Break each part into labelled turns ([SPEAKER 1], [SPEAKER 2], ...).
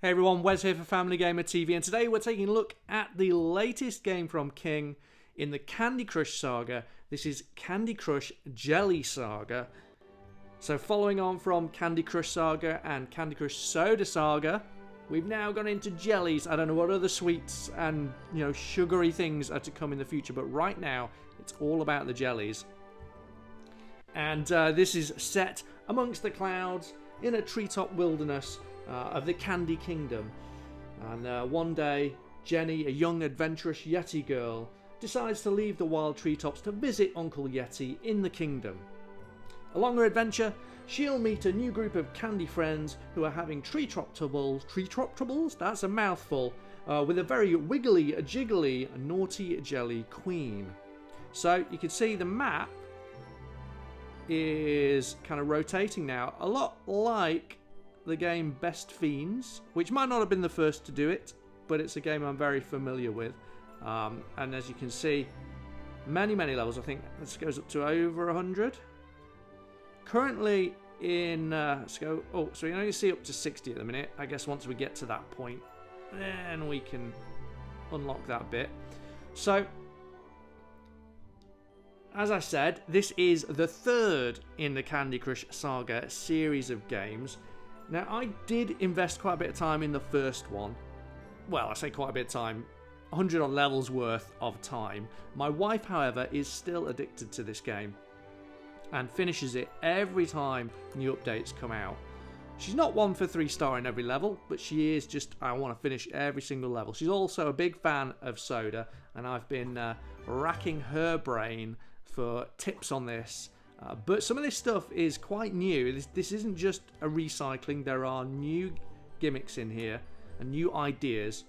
[SPEAKER 1] Hey everyone, Wes here for Family Gamer TV, and today we're taking a look at the latest game from King in the Candy Crush Saga. This is Candy Crush Jelly Saga. So following on from Candy Crush Saga and Candy Crush Soda Saga, we've now gone into jellies. I don't know what other sweets and, sugary things are to come in the future, but right now it's all about the jellies. And this is set amongst the clouds in a treetop wilderness of the Candy Kingdom. And one day, Jenny, a young adventurous Yeti girl, decides to leave the wild treetops to visit Uncle Yeti in the kingdom. Along her adventure, she'll meet a new group of candy friends who are having treetop troubles, that's a mouthful, with a very wiggly, jiggly, naughty jelly queen. So you can see the map is kind of rotating now, a lot like the game Best Fiends, which might not have been the first to do it, but it's a game I'm very familiar with. And as you can see, many levels. I think this goes up to over 100. Currently in let's go. Oh, so you can only see up to 60 at the minute. I guess once we get to that point, then we can unlock that bit. So, as I said, this is the third in the Candy Crush Saga series of games. Now, I did invest quite a bit of time in the first one. Well, I say quite a bit of time, 100 odd levels worth of time. My wife, however, is still addicted to this game and finishes it every time new updates come out. She's not one for 3-star in every level, but she is just, I want to finish every single level. She's also a big fan of Soda, and I've been racking her brain for tips on this. But some of this stuff is quite new. This isn't just a recycling. There are new gimmicks in here and new ideas.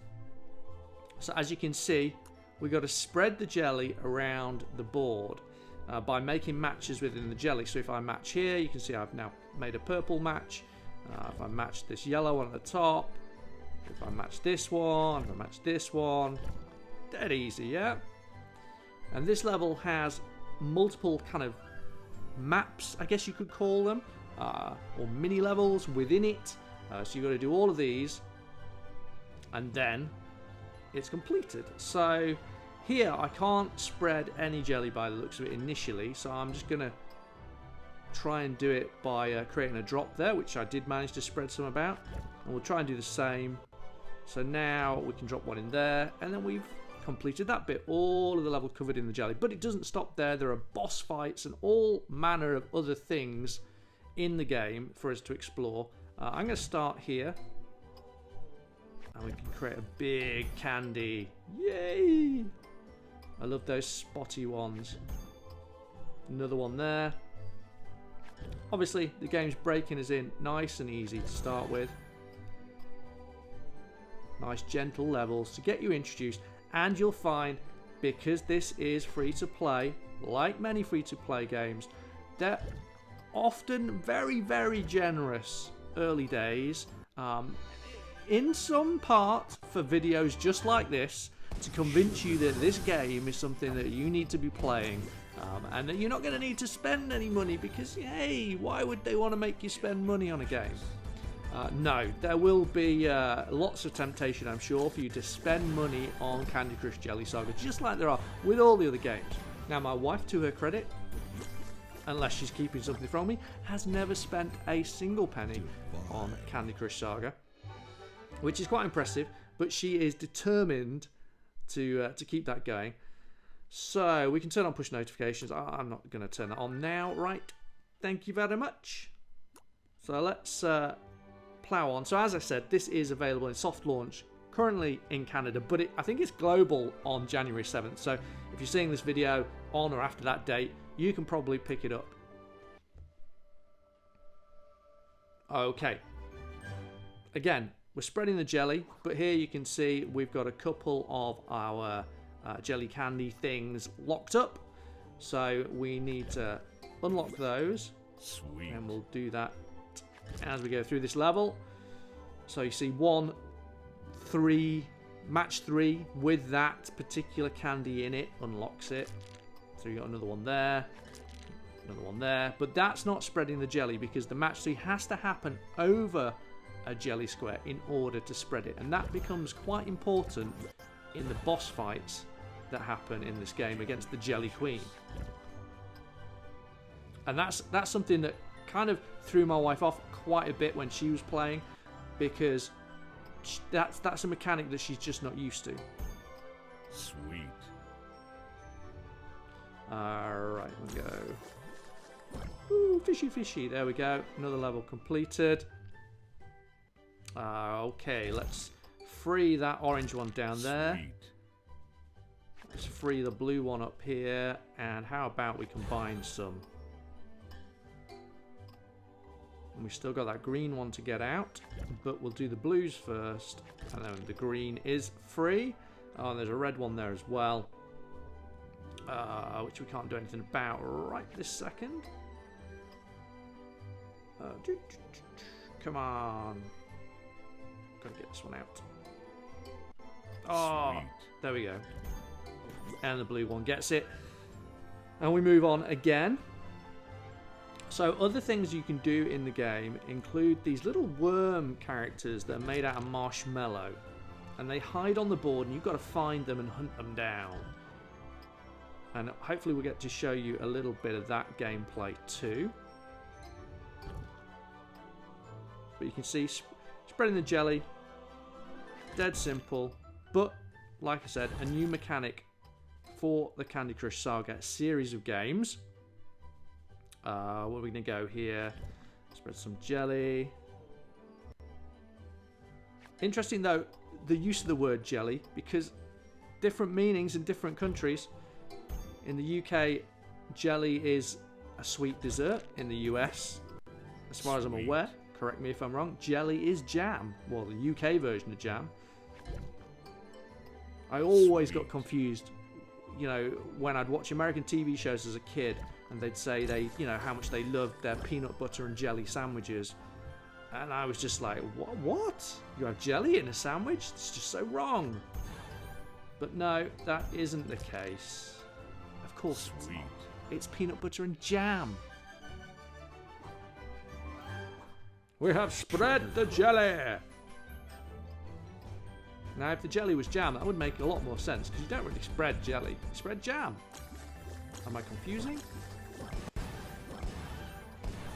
[SPEAKER 1] So as you can see, we've got to spread the jelly around the board by making matches within the jelly. So if I match here, you can see I've now made a purple match. If I match this yellow one at the top, if I match this one, if I match this one, dead easy, yeah? And this level has multiple kind of maps, I guess you could call them, or mini levels within it. So you've got to do all of these, and then it's completed. So here I can't spread any jelly by the looks of it initially, so I'm just going to try and do it by creating a drop there, which I did manage to spread some about, and we'll try and do the same. So now we can drop one in there, and then we've completed that bit, all of the level covered in the jelly. But it doesn't stop there. There are boss fights and all manner of other things in the game for us to explore. I'm going to start here, and we can create a big candy. Yay! I love those spotty ones. Another one there. Obviously the game's breaking us in nice and easy to start with. Nice gentle levels to get you introduced. And you'll find, because this is free to play, like many free to play games, they're often very generous early days, in some part for videos just like this, to convince you that this game is something that you need to be playing, and that you're not going to need to spend any money, because hey, why would they want to make you spend money on a game? No, there will be lots of temptation, I'm sure, for you to spend money on Candy Crush Jelly Saga, just like there are with all the other games. Now, my wife, to her credit, unless she's keeping something from me, has never spent a single penny on Candy Crush Saga, which is quite impressive, but she is determined to keep that going. So we can turn on push notifications. I'm not going to turn that on now. Right, thank you very much. So let's plow on. So as I said, this is available in soft launch currently in Canada, but I think it's global on January 7th. So if you're seeing this video on or after that date, you can probably pick it up. Okay. Again, we're spreading the jelly, but here you can see we've got a couple of our jelly candy things locked up. So we need to unlock those.
[SPEAKER 2] Sweet.
[SPEAKER 1] And we'll do that as we go through this level. So you see 1, 3, match 3 with that particular candy in it unlocks it. So you got another one there, another one there, but that's not spreading the jelly because the match 3 has to happen over a jelly square in order to spread it. And that becomes quite important in the boss fights that happen in this game against the Jelly Queen. And that's something that kind of threw my wife off quite a bit when she was playing, because that's a mechanic that she's just not used to.
[SPEAKER 2] Sweet.
[SPEAKER 1] Alright, we'll go. Ooh, fishy, fishy. There we go. Another level completed. Okay, let's free that orange one down there.
[SPEAKER 2] Sweet.
[SPEAKER 1] Let's free the blue one up here. And how about we combine some? And we've still got that green one to get out, but we'll do the blues first. And then the green is free. Oh, and there's a red one there as well. Which we can't do anything about right this second. Come on. Gotta get this one out. Oh,
[SPEAKER 2] Sweet.
[SPEAKER 1] there we go. And the blue one gets it. And we move on again. So other things you can do in the game include these little worm characters that are made out of marshmallow. And they hide on the board and you've got to find them and hunt them down. And hopefully we'll get to show you a little bit of that gameplay too. But you can see spreading the jelly, dead simple. But like I said, a new mechanic for the Candy Crush Saga series of games. Where are we going to go here? Spread some jelly. Interesting though, the use of the word jelly, because different meanings in different countries. In the UK, jelly is a sweet dessert. In the US, as far as I'm aware, correct me if I'm wrong, jelly is jam. Well, the UK version of jam. I always got confused, you know, when I'd watch American TV shows as a kid and they'd say how much they loved their peanut butter and jelly sandwiches. And I was just like, what? You have jelly in a sandwich? It's just so wrong. But no, that isn't the case. Of course it's not. It's peanut butter and jam. We have spread the jelly. Now, if the jelly was jam, that would make a lot more sense, because you don't really spread jelly, you spread jam. Am I confusing?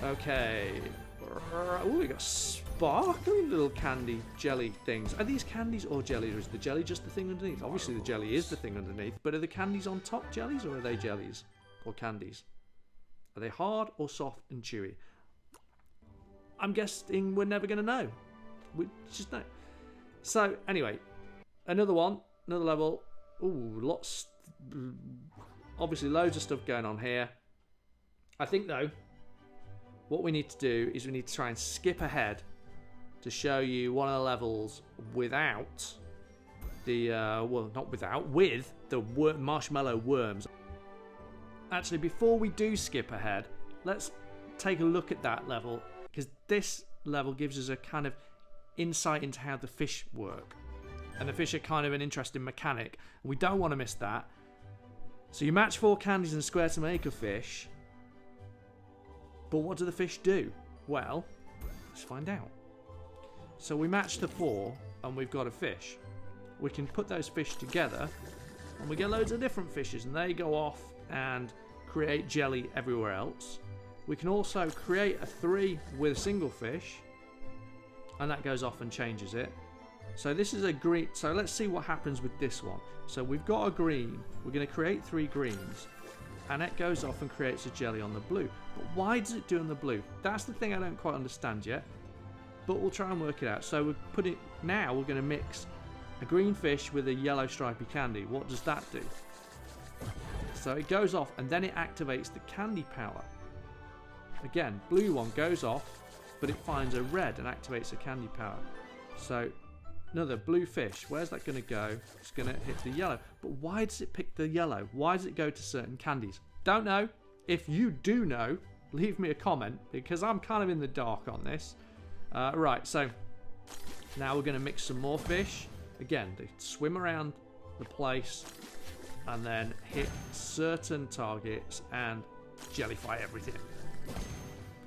[SPEAKER 1] Okay. Oh, we got sparkly little candy jelly things. Are these candies or jellies, or is the jelly just the thing underneath? Obviously the jelly is the thing underneath, but are the candies on top jellies, or are they jellies or candies? Are they hard or soft and chewy? I'm guessing we're never going to know. We just know. So anyway, another one, another level. Ooh, lots, obviously loads of stuff going on here. I think though, what we need to do is we need to try and skip ahead to show you one of the levels without the, well, not without, with the marshmallow worms. Actually, before we do skip ahead, let's take a look at that level, because this level gives us a kind of insight into how the fish work. And the fish are kind of an interesting mechanic. We don't want to miss that. So you match 4 candies in a square to make a fish. But what do the fish do? Well, let's find out. So we match the 4 and we've got a fish. We can put those fish together and we get loads of different fishes, and they go off and create jelly everywhere else. We can also create a 3 with a single fish, and that goes off and changes it. So this is a green. So let's see what happens with this one. So we've got a green. We're going to create 3 greens, and it goes off and creates a jelly on the blue. But why does it do on the blue? That's the thing I don't quite understand yet, but we'll try and work it out. So we're putting, now we're going to mix a green fish with a yellow stripy candy. What does that do? So it goes off and then it activates the candy power. Again, blue one goes off, but it finds a red and activates a candy power. So another blue fish, where's that going to go? It's going to hit the yellow. But why does it pick the yellow? Why does it go to certain candies? Don't know. If you do know, leave me a comment, because I'm kind of in the dark on this. Right, so now we're going to mix some more fish. Again, they swim around the place and then hit certain targets and jellify everything.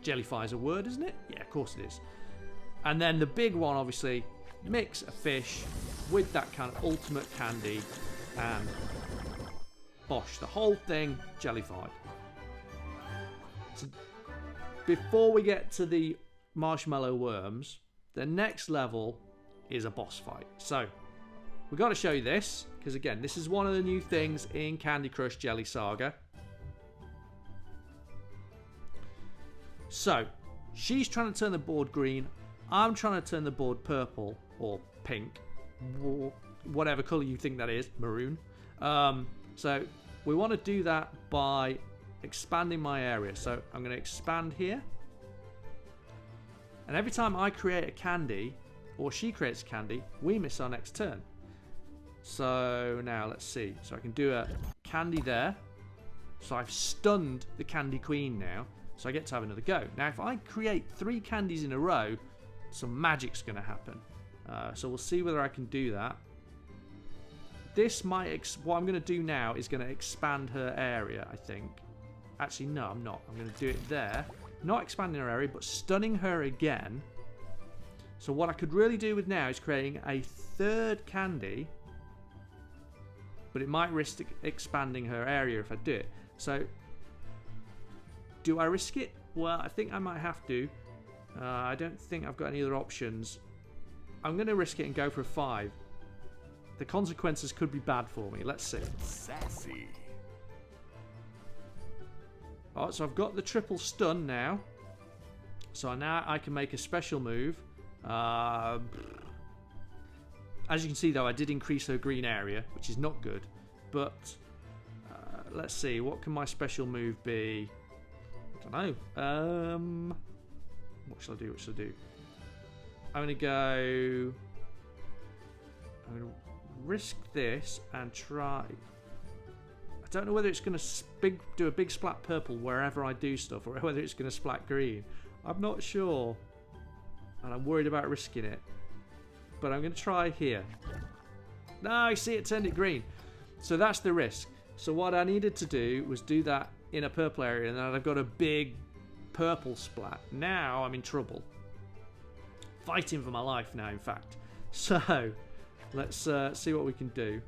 [SPEAKER 1] Jellify is a word, isn't it? Yeah, of course it is. And then the big one, obviously, mix a fish with that kind of ultimate candy and bosh, the whole thing jellified. So before we get to the marshmallow worms, the next level is a boss fight. So we've got to show you this, because again, this is one of the new things in Candy Crush Jelly Saga. So she's trying to turn the board green. I'm trying to turn the board purple or pink, or whatever colour you think that is, maroon. So we want to do that by expanding my area. So I'm going to expand here. And every time I create a candy, or she creates a candy, we miss our next turn. So now let's see. So I can do a candy there. So I've stunned the Candy Queen now. So I get to have another go. Now if I create 3 candies in a row, some magic's going to happen. So we'll see whether I can do that. This might... what I'm going to do now is going to expand her area, I think. Actually, no, I'm not. I'm going to do it there. Not expanding her area, but stunning her again. So what I could really do with now is creating a 3rd candy. But it might risk expanding her area if I do it. So, do I risk it? Well, I think I might have to. I don't think I've got any other options. I'm going to risk it and go for a 5. The consequences could be bad for me. Let's see.
[SPEAKER 2] Sassy.
[SPEAKER 1] Alright, so I've got the triple stun now. So now I can make a special move. As you can see though, I did increase her green area, which is not good. But let's see, what can my special move be? I don't know. What shall I do? What shall I do? I'm going to go... I'm going to risk this and try... I don't know whether it's going to do a big splat purple wherever I do stuff, or whether it's going to splat green. I'm not sure. And I'm worried about risking it. But I'm going to try here. No, you see, it turned it green. So that's the risk. So what I needed to do was do that in a purple area, and then I've got a big purple splat. Now I'm in trouble. Fighting for my life now, in fact. So let's see what we can do.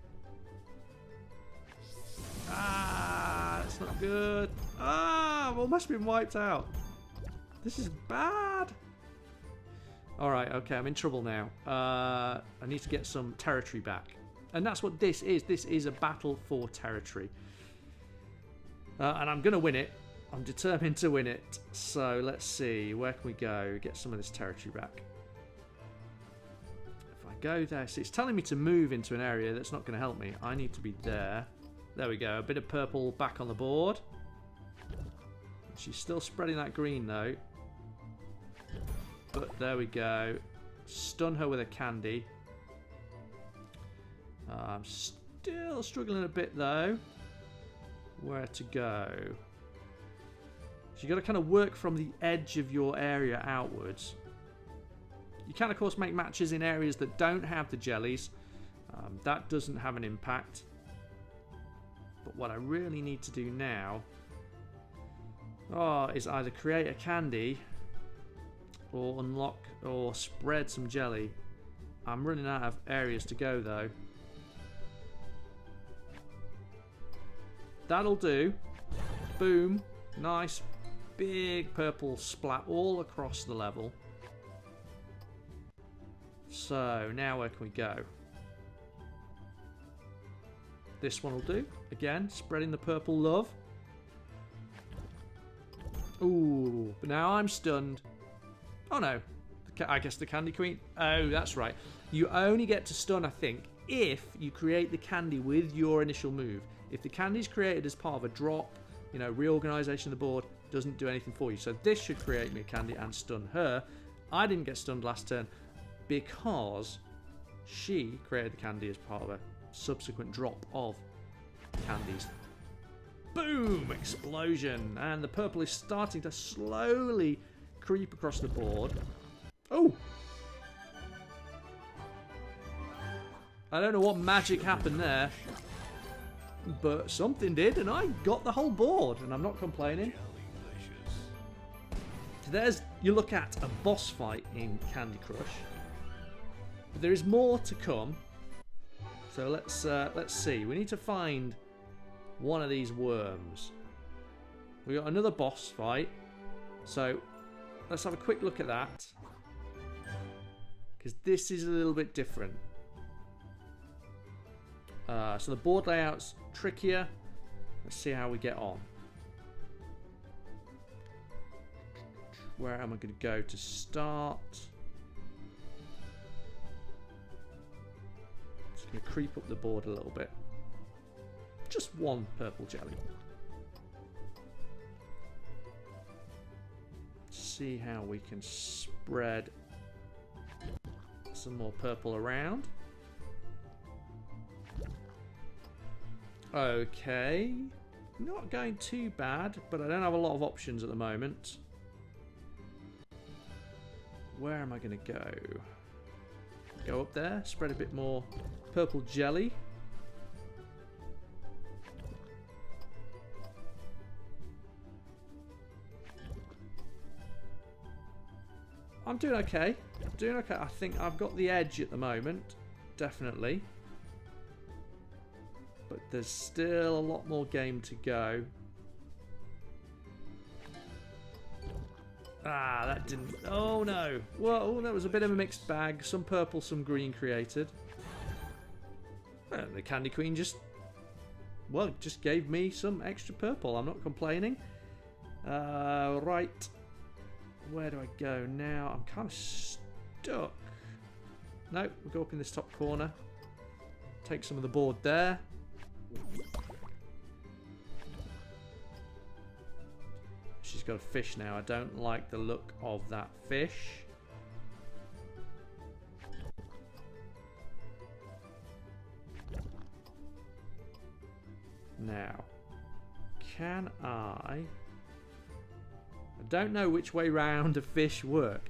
[SPEAKER 1] Ah, that's not good. Ah, I've almost been wiped out. This is bad. Alright, okay, I'm in trouble now. I need to get some territory back. And that's what this is. This is a battle for territory. And I'm going to win it. I'm determined to win it. So let's see. Where can we go? Get some of this territory back. If I go there... See, it's telling me to move into an area that's not going to help me. I need to be there. There we go. A bit of purple back on the board. She's still spreading that green though. But there we go. Stun her with a candy. I'm still struggling a bit though. Where to go? So you got to kind of work from the edge of your area outwards. You can of course make matches in areas that don't have the jellies. That doesn't have an impact. But what I really need to do now is either create a candy or unlock or spread some jelly. I'm running out of areas to go though. That'll do. Boom. Nice big purple splat all across the level. So now where can we go? This one will do. Again, spreading the purple love. Ooh, but now I'm stunned. Oh no, I guess the Candy Queen. Oh, that's right. You only get to stun, I think, if you create the candy with your initial move. If the candy's created as part of a drop, you know, reorganization of the board, doesn't do anything for you. So this should create me a candy and stun her. I didn't get stunned last turn because she created the candy as part of a subsequent drop of candies. Boom! Explosion! And the purple is starting to slowly creep across the board. Oh! I don't know what magic happened there, but something did, and I got the whole board, and I'm not complaining. So there's, you look at a boss fight in Candy Crush. But there is more to come. So let's see. We need to find one of these worms. We got another boss fight. So let's have a quick look at that. Because this is a little bit different. So the board layout's trickier. Let's see how we get on. Where am I going to go to start? Just going to creep up the board a little bit. Just one purple jelly. See how we can spread some more purple around. Okay. Not going too bad, but I don't have a lot of options at the moment. Where am I going to go? Go up there, spread a bit more purple jelly. I'm doing okay. Doing okay. I think I've got the edge at the moment. Definitely. But there's still a lot more game to go. Ah, that didn't... Oh, no. Whoa, that was a bit of a mixed bag. Some purple, some green created. Well, the Candy Queen just... Well, just gave me some extra purple. I'm not complaining. Right. Where do I go now? I'm kind of stuck. No, we'll go up in this top corner. Take some of the board there. She's got a fish now. I don't like the look of that fish. Now, can I don't know which way round a fish work.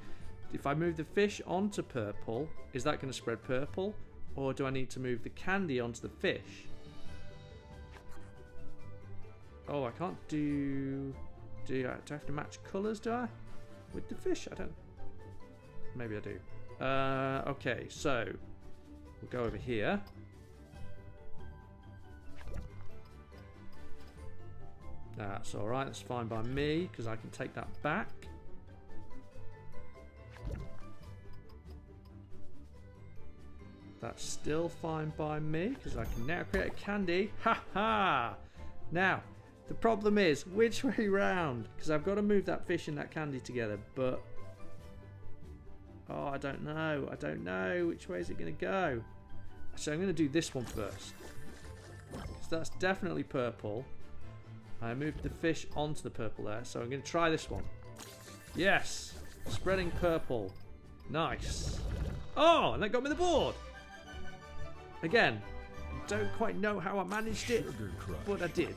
[SPEAKER 1] If I move the fish onto purple, is that going to spread purple? Or do I need to move the candy onto the fish? Oh, I can't do I have to match colours, do I? With the fish? I don't... Maybe I do. Okay, so we'll go over here. That's alright, that's fine by me, because I can take that back. That's still fine by me, because I can now create a candy. Ha ha! Now, the problem is, which way round? Because I've got to move that fish and that candy together, but... Oh, I don't know. I don't know. Which way is it going to go? So I'm going to do this one first. Because that's definitely purple. I moved the fish onto the purple there, so I'm going to try this one. Yes! Spreading purple. Nice. Oh, and that got me the board! Again, don't quite know how I managed it, but I did.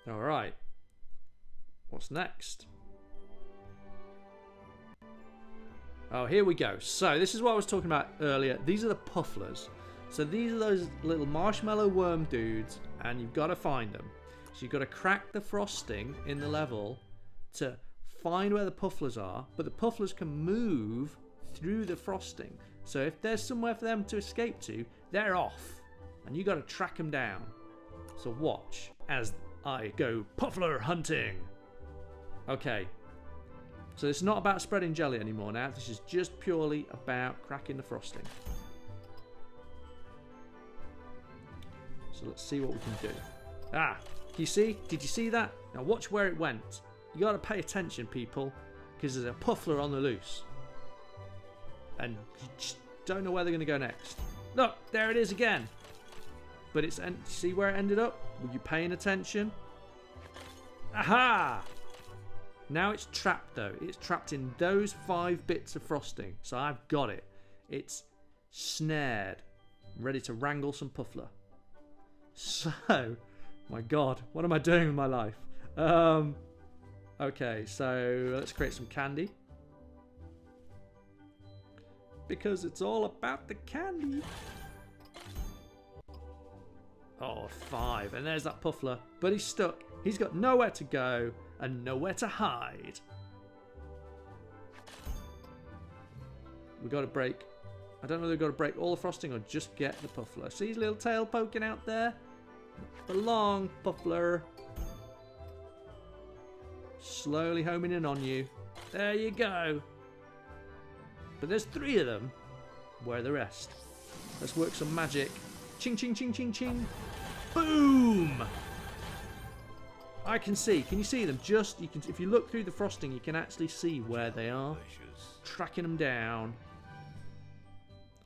[SPEAKER 1] Alright. What's next? Oh, here we go. So, this is what I was talking about earlier. These are the pufflers. So, these are those little marshmallow worm dudes, and you've got to find them. So, you've got to crack the frosting in the level to find where the pufflers are, but the pufflers can move through the frosting. So, if there's somewhere for them to escape to, they're off, and you've got to track them down. So, watch as I go puffler hunting. Okay. So it's not about spreading jelly anymore now. This is just purely about cracking the frosting. So let's see what we can do. Ah, you see? Did you see that? Now watch where it went. You got to pay attention, people, because there's a puffler on the loose. And you just don't know where they're going to go next. Look, there it is again. But it's... See where it ended up? Were you paying attention? Aha! Now it's trapped though. It's trapped in those 5 bits of frosting. So I've got it. It's snared. Ready to wrangle some puffler. So, my God, what am I doing with my life? Okay, so let's create some candy. because it's all about the candy. Oh, 5. And there's that Puffler. But he's stuck. He's got nowhere to go and nowhere to hide. We got to break. I don't know whether we've got to break all the frosting or just get the Puffler. See his little tail poking out there? The long Puffler. Slowly homing in on you. There you go. But there's 3 of them. Where are the rest? Let's work some magic. Ching, ching, ching, ching, ching. Boom! I can see. Can you see them? You can. If you look through the frosting, you can actually see where they are. Tracking them down.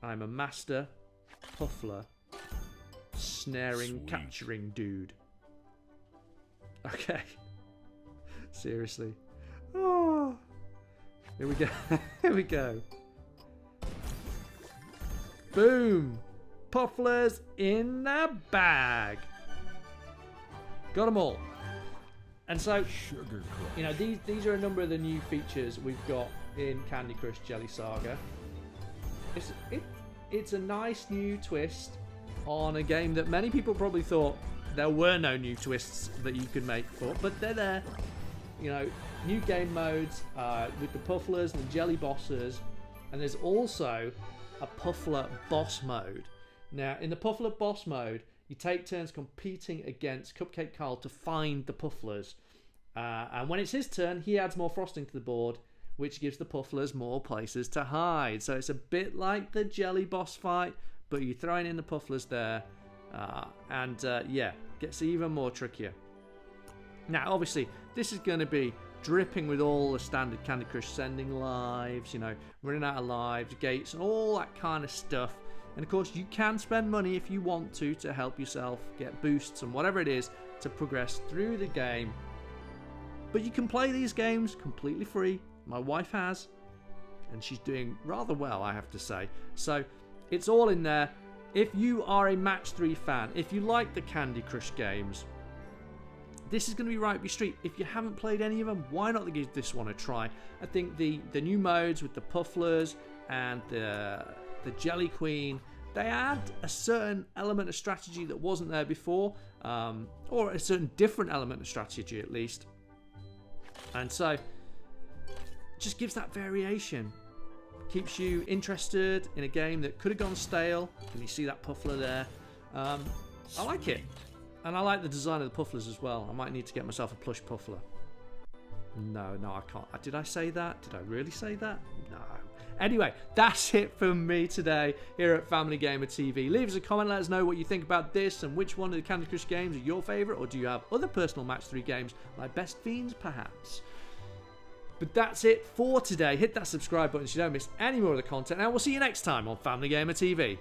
[SPEAKER 1] I'm a master Puffler snaring, capturing dude. Okay. Seriously. Oh. Here we go. Here we go. Boom. Pufflers in the bag. Got them all. And so, you know, these are a number of the new features we've got in Candy Crush Jelly Saga. It's a nice new twist on a game that many people probably thought there were no new twists that you could make for, but they're there. You know, new game modes with the Pufflers and the Jelly Bosses, and there's also a Puffler boss mode. Now, in the Puffler boss mode, you take turns competing against Cupcake Carl to find the Pufflers. And when it's his turn, he adds more frosting to the board, which gives the Pufflers more places to hide. So it's a bit like the Jelly boss fight, but you're throwing in the Pufflers there. Yeah, gets even more trickier. Now, obviously, this is going to be dripping with all the standard Candy Crush sending lives, you know, running out of lives, gates, and all that kind of stuff. And of course, you can spend money if you want to help yourself get boosts and whatever it is to progress through the game. But you can play these games completely free. My wife has, and she's doing rather well, I have to say. So it's all in there. If you are a Match 3 fan, if you like the Candy Crush games, this is going to be right up your street. If you haven't played any of them, why not give this one a try? I think the new modes with the Pufflers and the Jelly Queen, they add a certain element of strategy that wasn't there before, or a certain different element of strategy at least. And so, just gives that variation. Keeps you interested in a game that could have gone stale. Can you see that Puffler there? I like it. And I like the design of the Pufflers as well. I might need to get myself a plush Puffler. No, I can't. Did I say that? Did I really say that? No. Anyway, that's it from me today here at Family Gamer TV. Leave us a comment, let us know what you think about this and which one of the Candy Crush games are your favourite, or do you have other personal Match 3 games like Best Fiends perhaps? But that's it for today. Hit that subscribe button so you don't miss any more of the content, and we'll see you next time on Family Gamer TV.